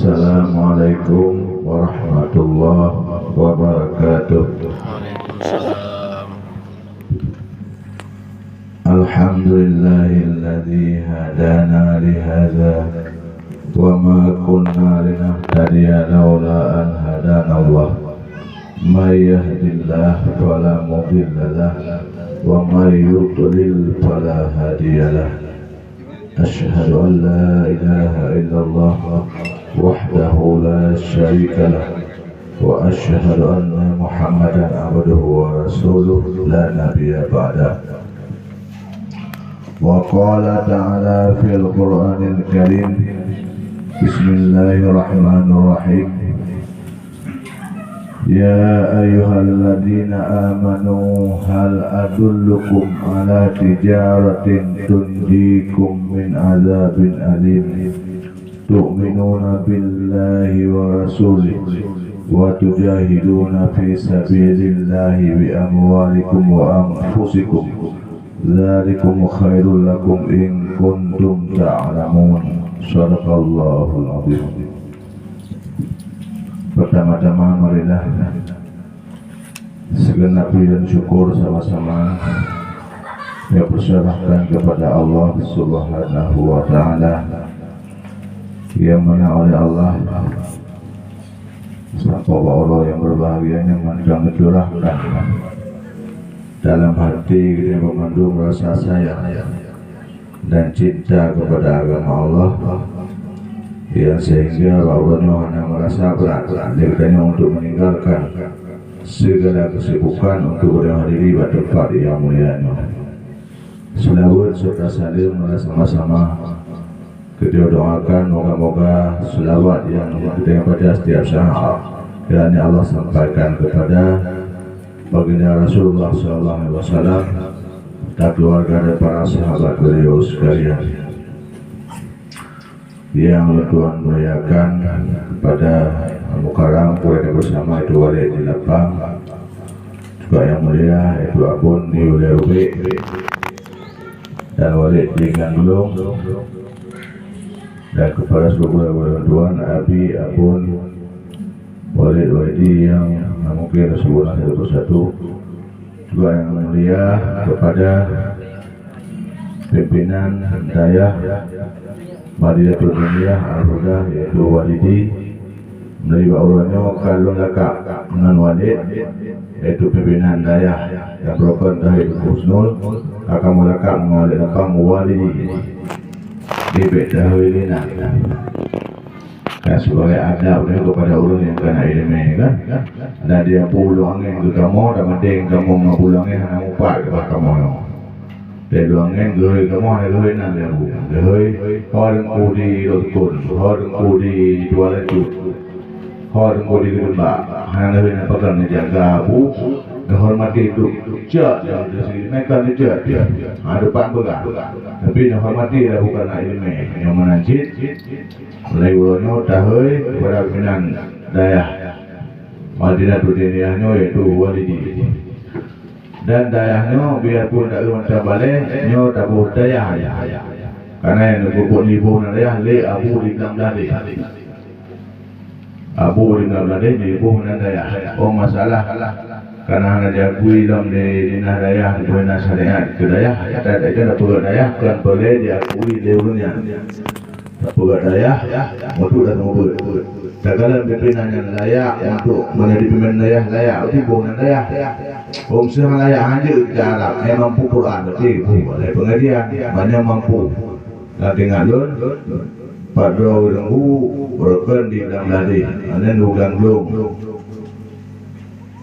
Assalamualaikum warahmatullahi wabarakatuh. Waalaikumsalam. Alhamdulillahilladzi hadana li hadza wa ma kunna linahtadiya laula an hadana Allah. May yahdihillahu fala mudilla lahu wa may yudlil fala hadiya lahu. Asyhadu an la ilaha illallah wahdahu la syarika lah wa asyhadu anna Muhammadan abduhu wa rasuluh la nabiyya ba'da. Wa qala ta'ala fil Qur'anil Karim, Bismillahirrahmanirrahim. Ya ayyuhalladzina amanu hal adullukum ala tijaratin tunjikum min azabin alim tu'minuna billahi wa rasulihi wa tujahiduna fi sabilillahi bi amwalikum wa anfusikum dzalikum khairul lakum in kuntum ta'lamun. Shadaqallahul azim. Pertama-tama marilah segenap puji dan syukur sama-sama yang berserahkan kepada Allah Subhanahu wa Ta'ala, yang mana oleh Allah sampai Allah yang berbahagia yang mencurahkan dalam hati kita mengandung rasa sayang dan cinta kepada agama Allah, yang sehingga Allah merasa berat dengannya untuk meninggalkan segala kesibukan untuk menghadiri tempat yang mulia. Selawat serta salim sama-sama kita doakan moga-moga selawat yang kita baca setiap saat kiranya Allah sampaikan kepada baginda Rasulullah SAW dan keluarga dan para sahabat beliau sekalian. Yang Tuhan muliakan pada Mukarram mereka bersama itu Walid di Lapang, juga yang mulia itu Abun di Ulerubi dan Walid di Ganglung, dan kepada seluruh Tuhan Abi, Abun, Walid, Walidi yang mungkin sebulan satu persatu, juga yang mulia kepada pimpinan daya Madiyatul Dunia Al-Huda yaitu Walidi melalui Allahnya kalau lakak dengan Walid yaitu pimpinan daya yang berokon Dahil Husnul akan melakak mengalih lapang Walidi di Bedahwilina kan sebagai adab kepada orang yang kena ilmu kan, dan dia pulang angin ke kamu dan mending kamu mengulangnya hanya upah kepada kamu để luồng nghe người cái món này hơi nặng đều để hơi ho đừng cô đi đột cồn ho đừng cô đi chùa lên chùa ho đừng cô đi cái bả hàng hơi này bắt đầu này chẳng gà bú dihormati itu cek yang di sini mereka ni cek depan pegang tapi dihormati lah bukan ilmu yang menanjit mulai ulanya tahoi kepada pimpinan daya Madinatul Diniyahnya yaitu Walidi dan dayahnya biarpun tak macam balik nyo tak boleh dayah karena yang berbuat ibu dayah le abu di dalam dadi abu di dalam dadi ibu dan dayah oh masalah karena hanya diakui dalam di dayah di bawah syariat ke dayah tak ada perlu dayah kan boleh diakui leurnya tak perlu dayah untuk datang mobil dalam pimpinannya layak untuk menjadi pimpinan dayah layak ibu dan dayah Om Syah layak hanya ke Arab mampu Quran berarti boleh pengajian banyak mampu dan tinggalun pada lembu berken di dalam ladi ada dugang belum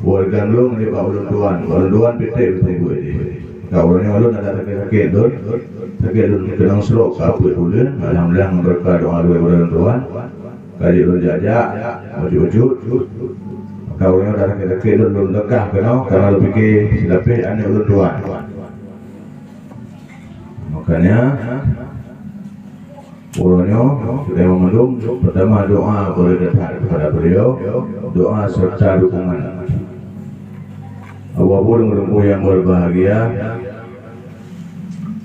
warga belum di bawah orang PT betul ini kawannya alun ada sakit don kenang stroke apa dulu alhamdulillah berkah doa dua orang tuan kali lu jajak wujud kau yang dah kita belum dekah kenal karena lebih ke silapih ane ulun tuan makanya ulunnya sudah memendung pertama doa boleh datang kepada beliau doa serta dukungan apapun lembu yang berbahagia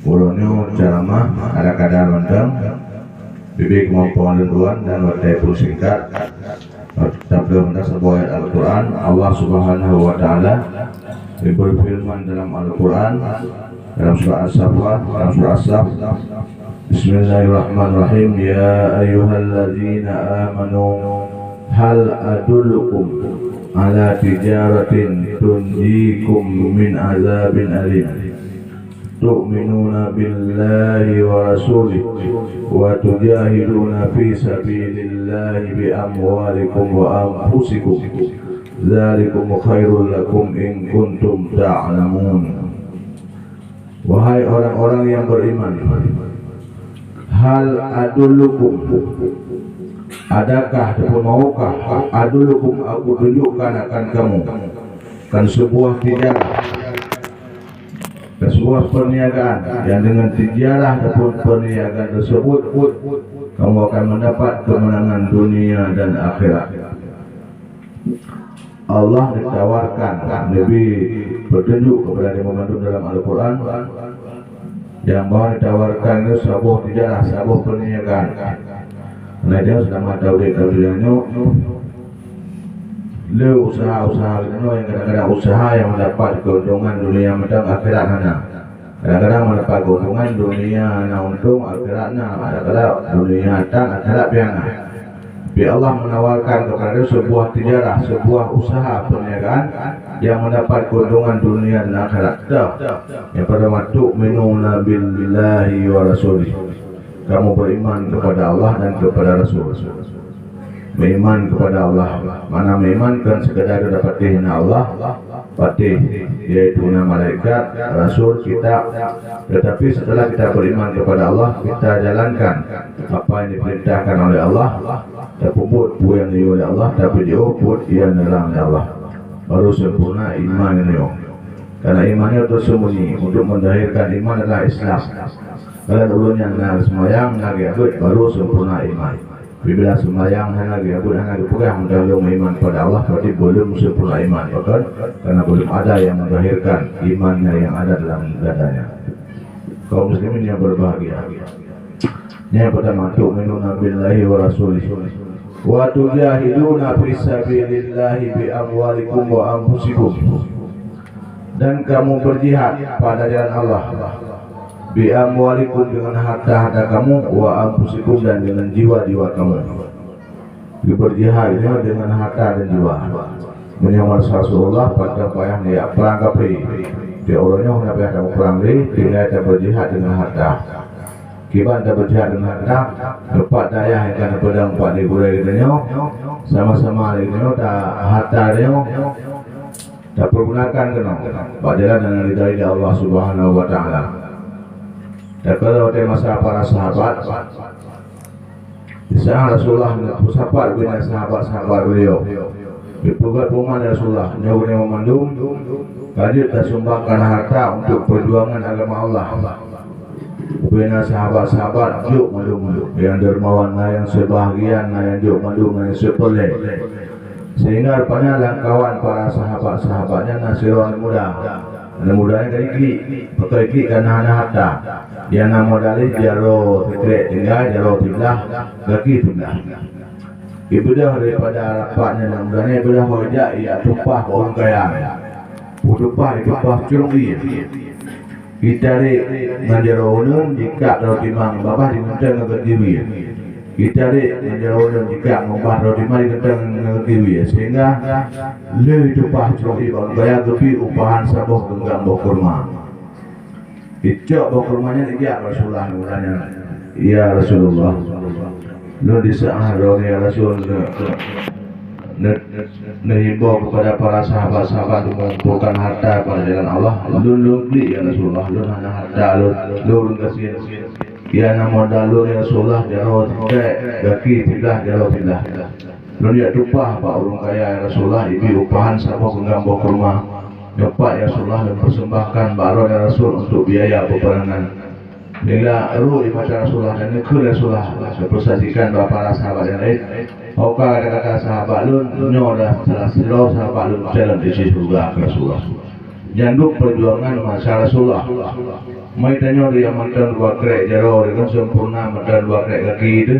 ulunnya ceramah ada kadar mentang Bibi kemampuan duluan dan waktu pun singkat. Tablah sebuah ayat Al-Quran. Allah Subhanahu wa Ta'ala berfirman dalam Al-Quran dalam surah As-Saffat, dalam surah As-Saff, Bismillahirrahmanirrahim. Ya ayyuhalladzina amanu hal adullukum ala tijaratin tunjikum min azabin alim tu'minuna billahi wa rasulih wa tujahiduna fi sabilillahi bi amwalikum wa anfusikum dzalikum khairul lakum in kuntum ta'lamun. Wahai orang-orang yang beriman, hal adullukum, adakah ataupun maukah adullukum aku tunjukkan akan kamu kan sebuah tijarah, sebuah perniagaan yang dengan tijarah ataupun perniagaan tersebut kamu akan mendapat kemenangan dunia dan akhirat. Allah ditawarkan, Nabi bertunjuk kepada Nabi Muhammad dalam Al-Quran yang bahwa ditawarkan itu sebuah tijarah, sebuah perniagaan. Karena dia sudah tahu dia le usaha-usaha itu yang kadang-kadang usaha yang mendapat keuntungan dunia dan akhirat mana. Kadang-kadang mendapat keuntungan dunia na untung akhirat na, kadang-kadang dunia dan akhirat piana. Tapi Allah menawarkan kepada sebuah tijarah, sebuah usaha perniagaan yang mendapat keuntungan dunia dan akhirat. Yang pertama, tu'minuna billahi wa rasulih. Kamu beriman kepada Allah dan kepada Rasul. Beriman kepada Allah, mana beriman kan sekedar dapat dihina Allah, patih yaitu nama malaikat, Rasul, kitab. Tetapi setelah kita beriman kepada Allah, kita jalankan apa yang diperintahkan oleh Allah, terpuput yang diuji oleh Allah, tapi diuput yang dilarang oleh Allah. Baru sempurna iman itu. Karena imannya tersembunyi. Untuk mendahirkan iman adalah Islam. Kalau dulunya nak semayang, nak abud, baru sempurna iman. Bila sembahyang hanya abud, hanya pegang dalam iman pada Allah, berarti belum sempurna iman. Bahkan karena belum ada yang mendahirkan imannya yang ada dalam dadanya. Kaum muslimin yang berbahagia. Yang pertama, tu'minuna billahi wa rasulih wa tujahiduna fi sabilillahi bi amwalikum wa anfusikum. Dan kamu berjihad pada jalan Allah bi amwalikum dengan harta-harta kamu, wa anfusikum dan dengan jiwa-jiwa kamu. Berjihad dengan harta dan jiwa. Menyamar Rasulullah pada payah ni perang kapri. Dia orangnya hendak kamu perang ni, dia ada berjihad dengan harta. Kiban ada berjihad dengan harta, dapat daya yang kena pedang pak di burai katanya, sama-sama katanya tak harta dia tak pergunakan kena. Pak jalan dengan ridai Allah Subhanahu wa Ta'ala. Dan kalau ada masa para sahabat, di saat Rasulullah bersahabat dengan sahabat-sahabat beliau, dipugat rumah Rasulullah, nyawurnya memandung, lanjut dan sumbangkan harta untuk perjuangan agama Allah. Bina sahabat-sahabat juk mandung, yang dermawan, yang sebahagian, yang juk mandung, yang sepeleh. Sehingga rupanya langkawan para sahabat-sahabatnya Nasirun muda. Dan mudanya dari klik, pakai klik karena ada harta. Yang nama dalih jaro tikrek tinggal, jaro tiblah, kaki tiblah. Ibadah daripada rapatnya dan mudanya ibadah wajah, ia tumpah ke orang kaya. Tumpah curungi. Kita menjaro unum jika roti mang babah dimentang ke kiwi. Kita menjaro unum jika ngubah roti mang dimentang ke kiwi. Sehingga le tumpah curungi orang kaya kepi upahan sabuh genggam bokurma. Icok bokurmanya dia Rasulullah mulanya. Ya Rasulullah, lu disaharo ya Rasul. Mengimbau kepada para sahabat-sahabat untuk mengumpulkan harta pada jalan Allah. Lu beli ya Rasulullah, lu hanya harta lu kasih. Ya nama dalu ya Rasulullah, jaro kaki tiblah jaro tiblah. Lu dia tumpah pak orang kaya ya Rasulullah, ibu upahan sahabat genggam bokurma. Dapat ya Rasulullah dan persembahkan baron ya Rasul untuk biaya peperangan. Bila ruh ibadah Rasulullah dan nekul Rasulullah dipersaksikan beberapa para sahabat yang lain. Oka kata-kata sahabat lu nyodah salah sahabat lu jalan di surga Rasulullah. janduk perjuangan masa Rasulullah. Mai tanya dia mantan dua krek jaro dengan sempurna mantan dua krek kaki itu,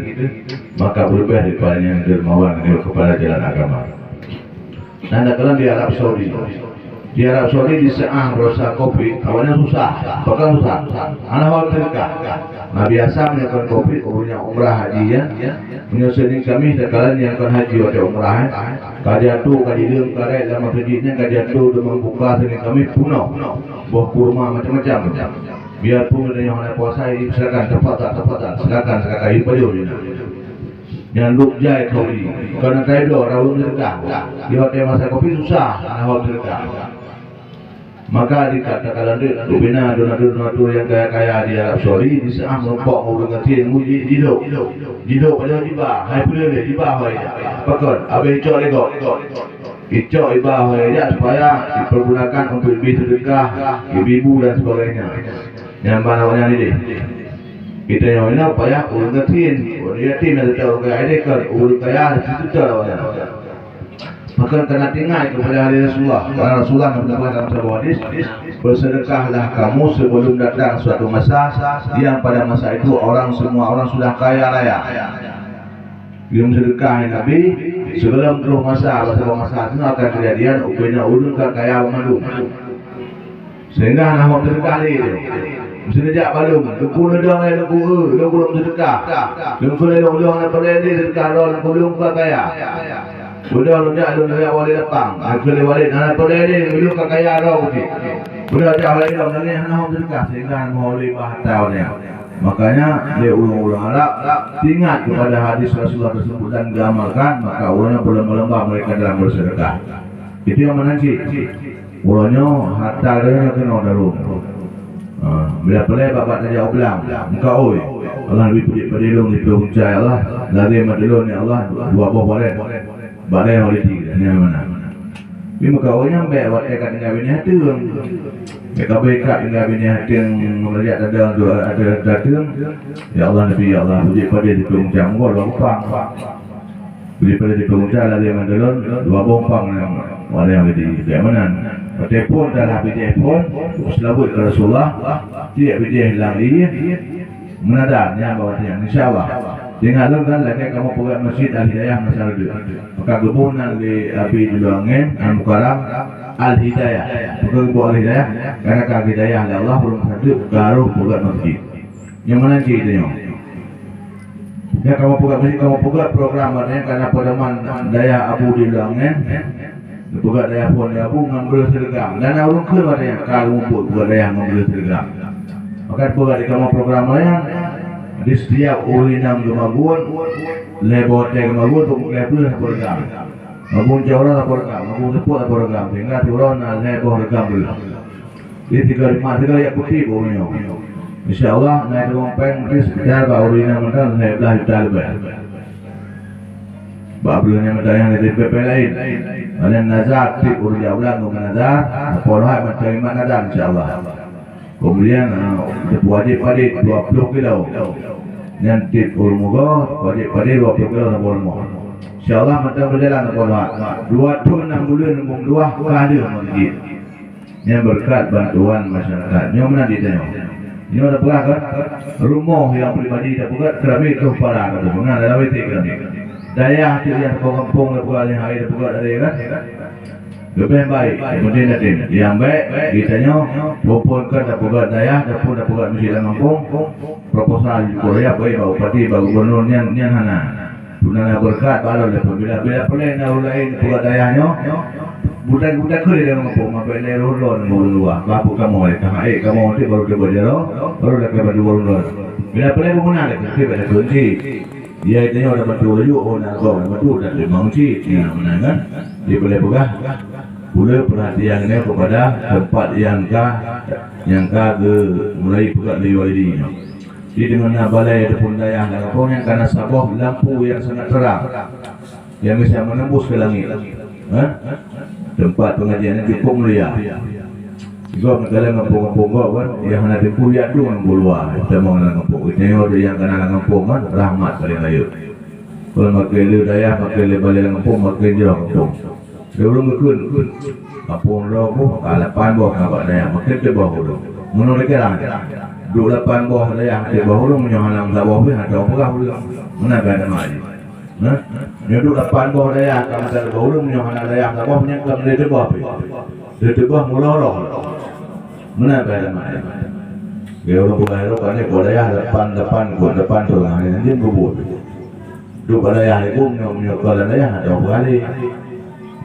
maka berubah daripada yang dermawan kepada jalan agama. Nanda kalian di Arab Saudi. Di Arab Saudi di Seang rosa kopi awalnya susah, bahkan susah. Anak awal terdekat. Nah biasa menyaksikan kopi, punya umrah haji ya. Menyusun kami sekalian yang akan haji atau umrah. Kajatu, kajidung, karet dalam masjidnya kajatu untuk membuka sini kami puno, buah kurma macam-macam. Biarpun ada yang nak puasa ini silakan silakan ini pada orang. Nyanduk jai kopi, karena kaya dua rawon terdekat. Di hotel masa kopi susah, anak awal terdekat. Maka dikatakan dia bina donatur yang kaya di Arab Saudi di Seang melompok mau dengan tin muji jidok pada tiba hai pula dia tiba hai pakon abe icok lego icok iba hai ya supaya dipergunakan untuk ibu sedekah ibu dan sebagainya yang mana ini kita yang ini apa ya urut tin dia tin ada tahu kaya ini kan urut kaya di situ cara maka kena tinggal kepada hari Rasulullah. Karena Rasulullah mengatakan dalam sebuah hadis, bersedekahlah kamu sebelum datang suatu masa yang pada masa itu semua orang sudah kaya raya. Dia sedekah Nabi sebelum terus masa itu akan kejadian upenya ulun kaya malu. Sehingga anak sedekah itu. Sejak balum, kepuluh dong yang belum sedekah. Kepuluh dong yang perlu sedekah dong belum kaya. Sudah lunjak wali datang. Aku wali anak pelede dulu kekayaan roh sih. Sudah jauh lagi dong ini anak sedekah sehingga mau lebih tahunnya. Makanya dia ulang-ulang ingat kepada hadis Rasulullah tersebut dan diamalkan, maka ulangnya berlembah mereka dalam bersedekah. Itu yang menanti. Ulangnya harta dia kena dalu. Bila pelai bapak tanya ulang, muka oi. Allah lebih puji pedilung di percaya Allah. Lagi madilun ya Allah dua buah boleh. Badai oleh tiga, ni mana? Bima kau yang baik waktu kat dengan bini hati, mereka baik kat dengan bini hati yang melihat ada datang. Ya Allah Nabi ya Allah, puji pada di penguncang gua dua bumpang, puji pada di penguncang lagi mandalon dua bumpang yang ada yang di mana? Telefon dah habis telefon, selawat ke Rasulullah, dia biji hilang dia, menadanya bawa dia, insyaAllah. Dengan kan lagi kamu pegang masjid Al-Hidayah masalah itu. Maka gebunan di api di Luangen Al-Mukarram Al-Hidayah. Bukan buat Al-Hidayah karena Al-Hidayah oleh Allah belum satu baru pegang masjid. Yang mana itu yang? Ya kamu pegang masjid, kamu pegang program artinya karena pedoman daya Abu di Luangen. Pegang daya pun Abu ngambil seragam. Dan orang ke artinya kalau pegang daya ngambil seragam. Maka pegang di kamu program lain. Di setiap urinam kemabuan, lebot kemabuan untuk lebih program. Mabun jauh program, mabun sepuluh program. Sehingga turun lebih program dulu. Di 35 yang putih punya. InsyaAllah naik rompen di sekitar urinam mental lebih lebih. Babulnya mental yang di PP lain. Ada nazar di urinam ulang nazar. Polhai menerima nazar InsyaAllah. Kemudian wajib pada 20 kilo. Nanti urmugo wajib pada 20 kilo nak urmugo. InsyaAllah mata berjalan nak urmugo. 2 tahun 6 bulan 2 kali masjid. Yang berkat bantuan masyarakat. Yang mana ditanya? Ini ada pegah kan? Rumah yang pribadi dah pegah keramik tu para kan? Mana dalam itu keramik. Daya hati yang kampung dah pegah yang hari dah pegah ada kan? Lebih baik, kemudian nanti yang baik ditanya, walaupun kan dah pegat daya, dah pegat masjid dalam kampung, proposal Korea baik bau parti bau gubernur nian hana, tunana berkat baru lepas bila pelai nak lain pegat dayanya, budak kerja dalam kampung, apa yang lorong luar, bapu kamu mereka, kamu nanti baru ke bajaro, baru dah ke baju luar, bila pelai berguna lagi, kita dah kunci. Dia itu orang bantu laju, orang bantu dan dimangci, mana kan? Dia boleh pegah. Boleh perhatiannya kepada tempat yang ke mulai pegat liwali ini. Di mana balai ataupun daya kampung yang karena sabah lampu yang sangat terang yang bisa menembus ke langit. Tempat pengajian yang cukup mulia. Jika negara kampung-kampung kan yang nanti kuliah tu yang keluar. Kita mau kampung. Kita yang kena kampung kan rahmat paling layu. Kalau makin daya makin balai kampung makin jauh kampung. Dia belum berkun. kampung lo lapan boh nak daya makin ke bawah dulu menurut kerang dua lapan boh daya ke bawah dulu menyohalang bawah pun ada apa dulu mana ada mai nah dua lapan boh daya kalau ada bawah dulu menyohalang daya bawah punya kalau dia di bawah mulorong mana ada mai dia orang bukan itu kan dia daya depan tu lah ini bubut dua daya itu menyohalang daya ada apa kali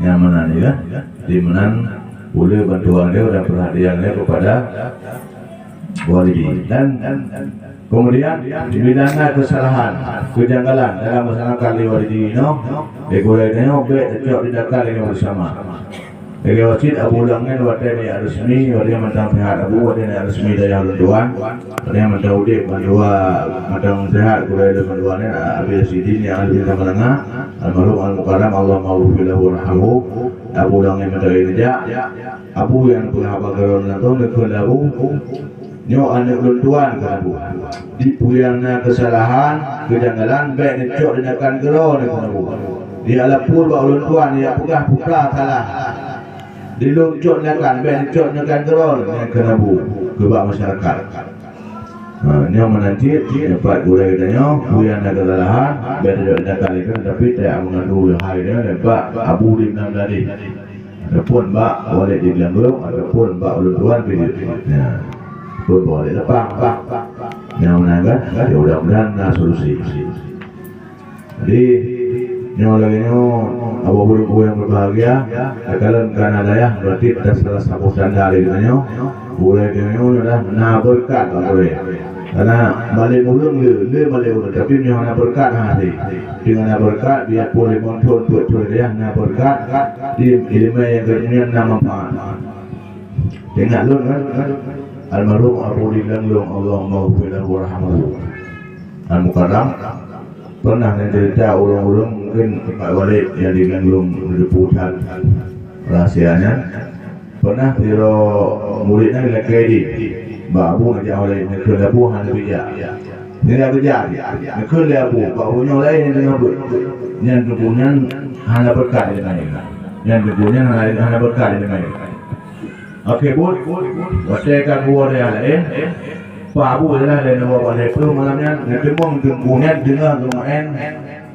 nyaman ni kan di mana boleh bantuan dia dan perhatian dia kepada walidi dan kemudian bila kesalahan kejanggalan dalam masyarakat walidi no ekolanya obat cocok didakar dengan bersama wajib abu langgan wadai resmi wadai mentang sehat abu wadai resmi daya lunduan wadai mentang udik bandua mentang sehat kulai lunduan abil sidin yang alih sama lengah almarhum al-mukarram Allah ma'ufilahu warhamu abu langgan mentang irja abu yang berhaba geron nanto nekun abu nyo anak lunduan ke abu dipuyangna kesalahan kejanggalan baik necok dinakan geron nekun abu di alapur bau lunduan ya pugah salah diluncut nakan bencot nakan gerol yang kenabu kebak masyarakat ini yang menanti dapat gulai katanya buyan nak kesalahan bencot nakan itu tapi tak mengadu hari dia dapat abu di dalam tadi ataupun bak boleh di dalam ataupun bak ulun pilih pun boleh lepas yang menangkan mudah-mudahan ada solusi jadi nyo lagi nyo apa bulu yang berbahagia kalau karena daya berarti ada salah satu tanda dari nyo boleh nyo dah na berkat boleh karena balik ulun dia balik ulun tapi nyo na berkat hari dengan berkat dia boleh kontrol buat dia na berkat di ilmu yang kemudian nama manfaat dengan ulun kan almarhum Abu Dilanglung Allah maghfirlahu warhamhu al-mukarram pernah cerita ulung-ulung mungkin Pak Walid yang diganglung diputar rahasianya pernah tiro muridnya lekai di babu ngajak oleh nekun labu hana bijak ini dah bijak nekun labu babu nyolai ini dengan ber yang tubuhnya hana berkat dengan yang tubuhnya hana berkat dengan okey bud watekan buah dia lain Abu adalah dari nama balik tu malamnya ngedemong tunggunya dengar lumayan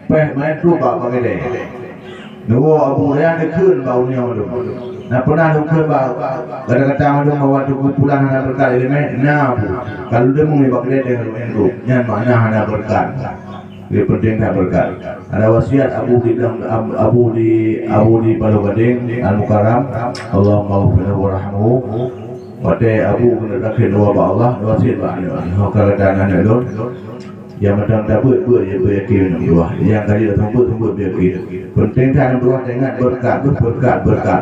peh main tu bak pakai deh. Nuwo Abu dia nekun baunya tu. Nah pernah nekun bau. Kata-kata madu bawa tu pulang hana berkat ini nah Abu. Kalau dia mau bak deh dengan lumayan tu, nyan mana hana berkat. Dia penting tak berkat. Ada wasiat Abu di Palu Gading Al-Mukarram Allah maghfirlahu warhamhu. Wadai Abu kena dakin dua ba Allah wasit ba ni kalau tangan dia yang macam tak buat dia beryakin dua yang kali datang buat beryakin penting tangan dua dengan berkat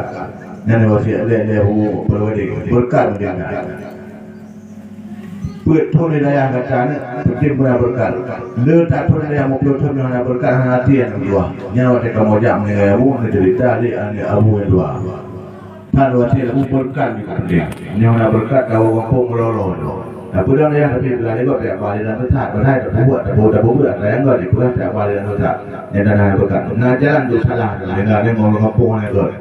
dan wasit dia Abu berkat dia buat thon daya katanya penting benar berkat le tak thon daya mau thon dengan berkat hati yang dua nyawa dia kamu jam ni Abu cerita dia Abu yang dua Tan wasi lagu berkat di penting. Yang nak berkat kau kampung melolo. Nah, pulang yang tapi bila dia tak balik dan berkat buat tak buat yang enggak dipulang tak balik dan berkat. Yang dah berkat. Nah, jalan tu salah. Dengan dia ngomong kampung ni kot.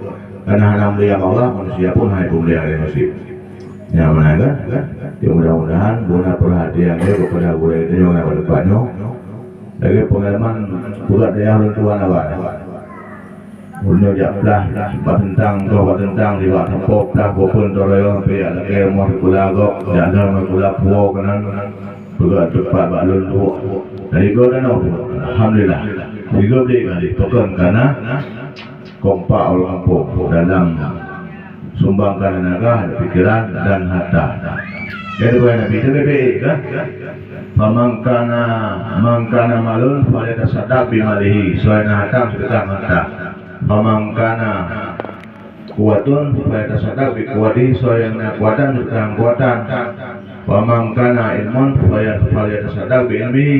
Karena hanya mulia Allah manusia pun hanya mulia dia masih. Yang mana kan? Ya mudah-mudahan guna perhatian dia kepada guru itu yang ada berkatnya. Lagi pengalaman buat dia orang tua apa? Ulun japlah tentang di bawah tempok dah pun torayong pe ada ke mau kula go dan kula puo kanan juga cepat balun tu dari go dan alhamdulillah tiga kali token karena kompak orang kampung dalam sumbangkan tenaga pikiran dan harta jadi boleh nabi itu kan mangkana malun pada tasadaq bimalihi soalnya harta sedekah harta pamangkana kuatun supaya tasadaq bikuwati soalnya kuatan sedekah kuatan pamangkana ilmun supaya tasadaq biilmi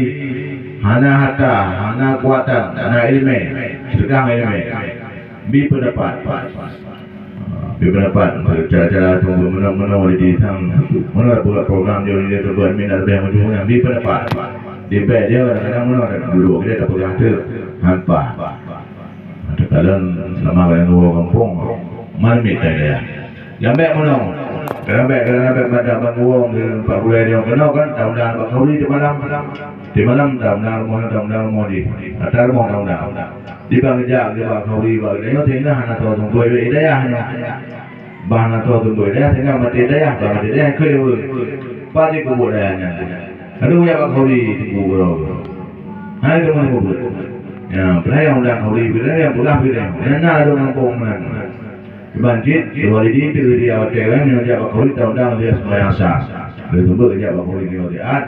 hana harta hana kuatan hana ilmu sedekah ilmu bi pendapat cara-cara tunggu menang di tang mana buat program dia terbuat minat lebih maju bi pendapat di bed dia kadang-kadang mana ada duduk dia tak boleh ada hampa kalian sama dengan orang kampung Mana minta dia? Lambat mana? Lambat pada banguang di 4 bulan dia kena kan tahun-tahun bakau di malam. Di malam tahun-tahun mau di. Atar mau tahun-tahun. Di bangja di bakau di bangja tengah hana tahu tunggu idaya hanya. Bahana tahu tunggu idaya tengah mati idaya, mati idaya keliru. Pasti kubudayanya. Aduh ya bakau di kubur. Hai tu mana kubur? Ya, pelai undang kau di bila yang pulang bila. Nana ada orang komen. Banjir, walidi itu dia awalnya dia bakal tahun-tahun dia sembahyang sah. Dia tunggu dia bakal dia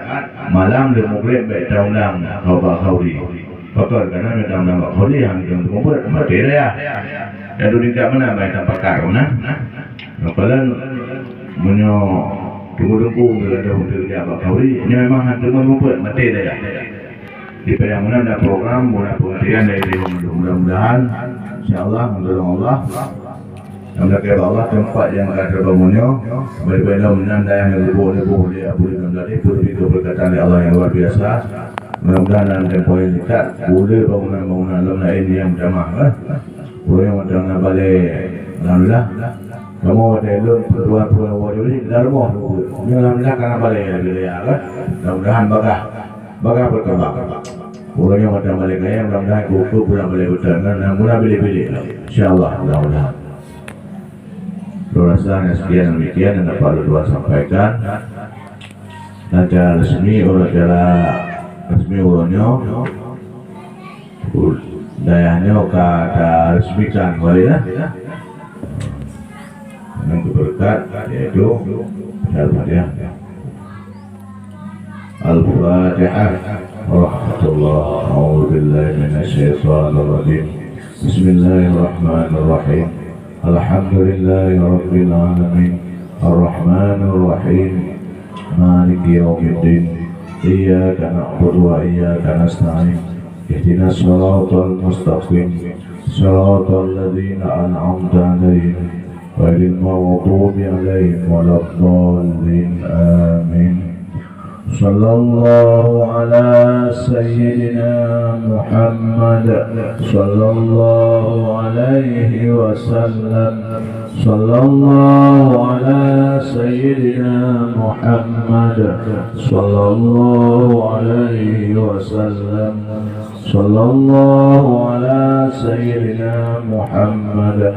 malam dia mungkin baik tahun-tahun kau bakal di. Bakal kerana dia tahun-tahun bakal dia yang dia tunggu mati dia. Yang tu tidak mana baik tanpa karuna. Kalau punya tunggu-tunggu dia untuk dia bakal dia. Ini memang hantu membuat mati dia. Di yang mana ada program, ada pengertian dari mudah-mudahan, insyaAllah mendorong Allah. Alhamdulillah Allah tempat yang ada bangunnya, berbeda menanda yang lebuh dia boleh menjadi itu berkaitan dengan Allah yang luar biasa. Mudah-mudahan dalam tempoh yang dekat boleh bangunan-bangunan lain yang jamaah, boleh macam balik. Alhamdulillah. Kamu ada belum berdua pulau jadi dalam rumah. Alhamdulillah karena balik ya kan. Mudah-mudahan bakal berkembang. Orangnya macam balik kaya, mudah-mudahan kuku pulang balik bertangan, namun pilih-pilih. InsyaAllah, mudah-mudahan. Rasanya sekian demikian yang dapat berdua sampaikan. Dan cara resmi orangnya, dayanya kada resmikan kali ya. Yang berkat yaitu Al-Fatihah. Al-Fatihah. Rahmatullah. A'udzubillahi minasyaitonir rajim. Bismillahirrahmanirrahim. Alhamdulillahi rabbil alamin. Ar-Rahmanir Rahim. Maliki yaumiddin. Iyyaka na'budu wa iyyaka nasta'in. Ihdinas shiratal mustaqim. Shiratal ladzina an'amta 'alaihim ghairil maghdubi 'alaihim waladdallin. Amin. Sallallahu ala sayyidina Muhammad sallallahu alaihi wasallam. Sallallahu ala sayyidina Muhammad sallallahu alaihi wasallam. Sallallahu ala sayyidina Muhammad.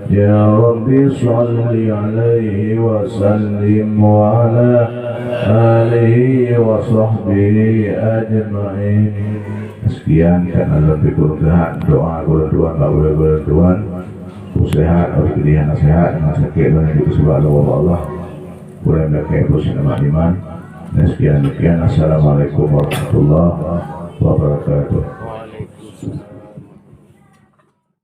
Ya Rabbi salli alaihi wasallim wa ala alihi wa sahbihi ajma'in. Sekian karena lebih kurang doa Tuhan, Bapak Tuhan, sehat, harus pilihan sehat, dengan sakit dan itu sebab Allah. Boleh mereka berusaha iman. Dan sekian. Assalamualaikum warahmatullahi wabarakatuh.